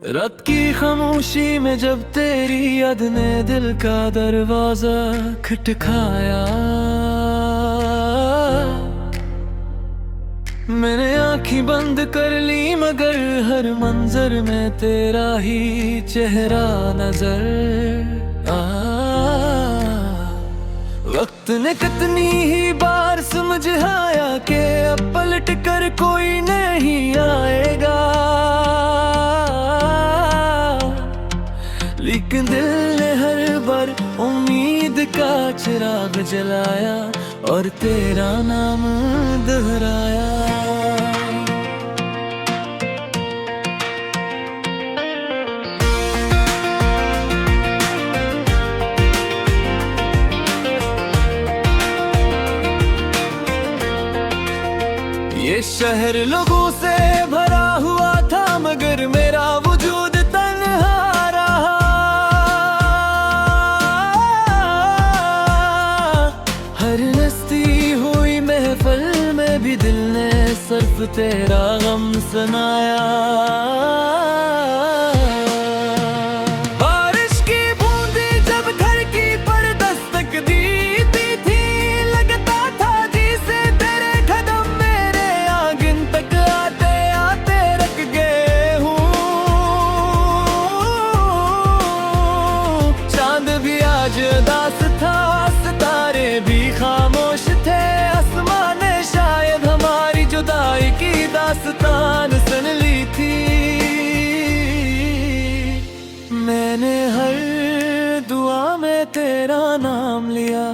रात की खामोशी में जब तेरी याद ने दिल का दरवाजा खटखाया, मैंने आँखें बंद कर ली मगर हर मंजर में तेरा ही चेहरा नजर आया। वक्त ने कितनी ही बार समझाया कि अब पलट कर कोई नहीं आएगा, लेकिन दिल ने हर बार उम्मीद का चिराग जलाया और तेरा नाम दोहराया। ये शहर लोगों से भरा हुआ था मगर मेरा वजूद तन्हा रहा। हर नस्ती हुई महफिल में भी दिल ने सिर्फ तेरा गम सुनाया। बारिश की बूंदें जब घर की पर दस्तक देती थी, लगता था जैसे तेरे कदम मेरे आंगन तक आते आते रख गए हूँ। चांद भी आज उदास था, सितारे भी खामोश थे, आसमान ने शायद हमारी जुदाई की दास्तान सुन ली थी। मैंने हर दुआ में तेरा नाम लिया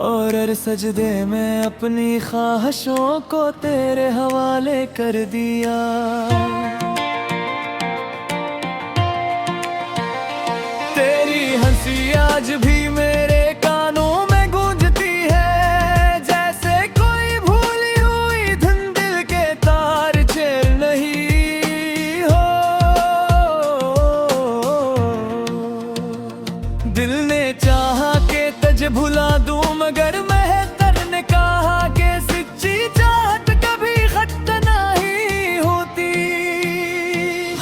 और हर सजदे में अपनी ख्वाहिशों को तेरे हवाले कर दिया। तेरी हंसी आज भी मेरे कानों में गूंजती है, जैसे कोई भूली हुई धुन दिल के तार छेड़ नहीं हो। दिल ने चाहा कि तुझे भुला दूं मगर मेहतर ने कहा कि सच्ची चाहत कभी खत्म नहीं होती।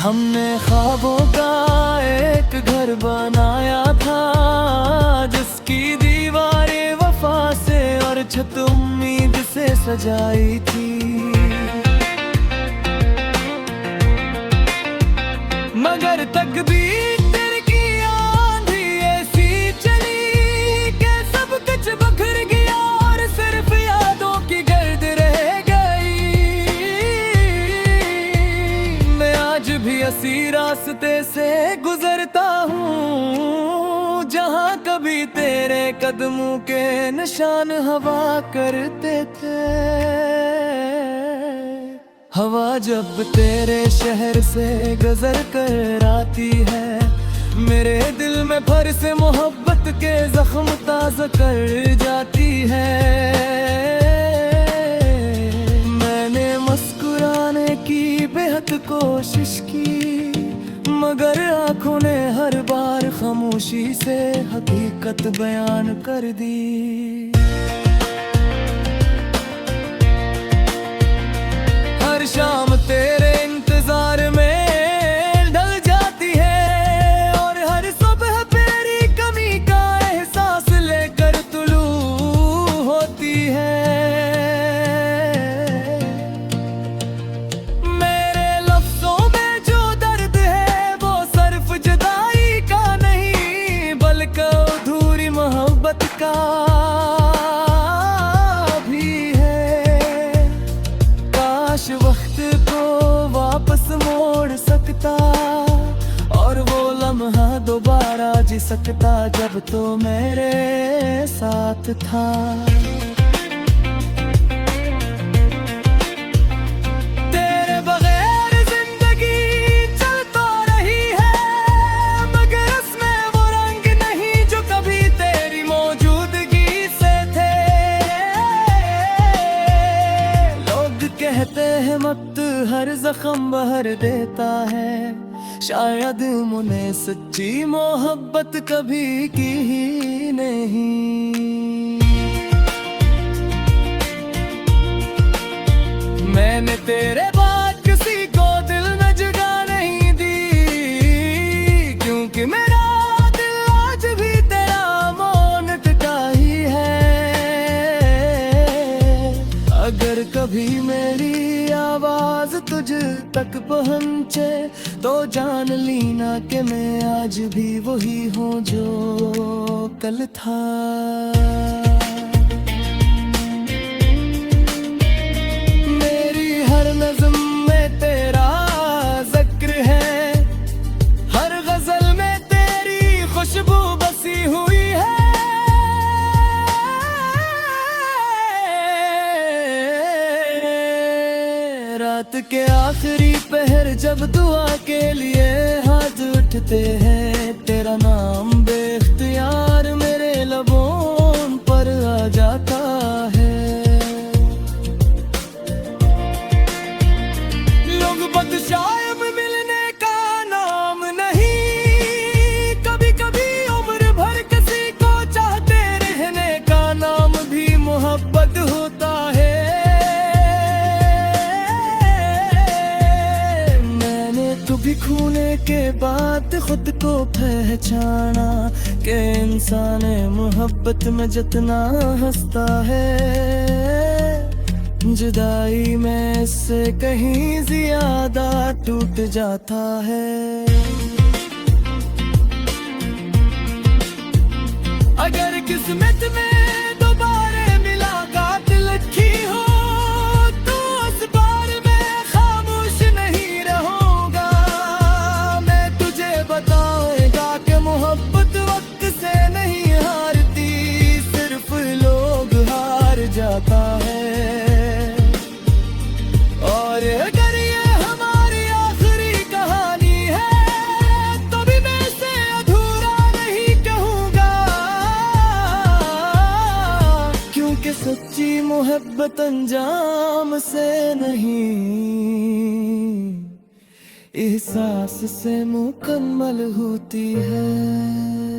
हमने ख्वाबों का एक घर बनाया था, जिसकी दीवारें वफा से और छत उम्मीद से सजाई थी। मगर तकदीर तेरे की आंधी ऐसी चली कि सब कुछ बिखर गया और सिर्फ यादों की गर्द रह गई। मैं आज भी इसी रास्ते से गुजरता हूँ जहाँ कभी तेरे कदमों के निशान हवा करते थे। हवा जब तेरे शहर से गुजर कर आती है, मेरे दिल में फिर से मोहब्बत के जख्म ताज़ा कर जाती है। मैंने मुस्कुराने की बेहद कोशिश की मगर आंखों ने हर बार खामोशी से हकीकत बयान कर दी। हर शाम तेरे इंतजार में ढल जाती है और हर सुबह तेरी कमी का एहसास लेकर तुलू होती है। मेरे लफ्जों में जो दर्द है वो सिर्फ जुदाई का नहीं बल्कि अधूरी मोहब्बत का भी है। काश वक्त को वापस मोड़ सकता और वो लम्हा दोबारा जी सकता जब तो मेरे साथ था। तेरे बगैर जिंदगी चल तो रही है मगर उसमें वो रंग नहीं जो कभी तेरी मौजूदगी से थे। लोग कहते हैं वक्त हर जख्म बहर देता है, शायद मुझे सच्ची मोहब्बत कभी की ही नहीं। मैंने तेरे बाद किसी को दिल में जगह नहीं दी, पहुंचे तो जान ली ना कि मैं आज भी वही हूँ जो कल था। मेरी हर नज़्म में तेरा जिक्र है, हर गजल में तेरी खुशबू बसी हुई है। रात के आखिरी पहर जब दुआ के लिए हाथ उठते हैं, तेरा नाम बेख्तियार मेरे लबों पर आ जाता है। लोग बदशायब मिलने का नाम नहीं, कभी कभी उम्र भर किसी को चाहते रहने का नाम भी मोहब्बत होता है। भी खोने के बाद खुद को पहचाना कि इंसान मोहब्बत में जितना हंसता है, जुदाई में इससे कहीं ज्यादा टूट जाता है। अगर किस्मत में दोबारा मुलाकात लिखी हो तो उस बार मैं खामोश नहीं रहूंगा। मैं तुझे बताऊंगा कि मोहब्बत वक्त से नहीं हारती, सिर्फ लोग हार जाता है। और अगर ये हमारी आखिरी कहानी है तो भी मैं इसे अधूरा नहीं कहूंगा, क्योंकि सच्ची मोहब्बत अंजाम से नहीं, एहसास से मुकम्मल होती है।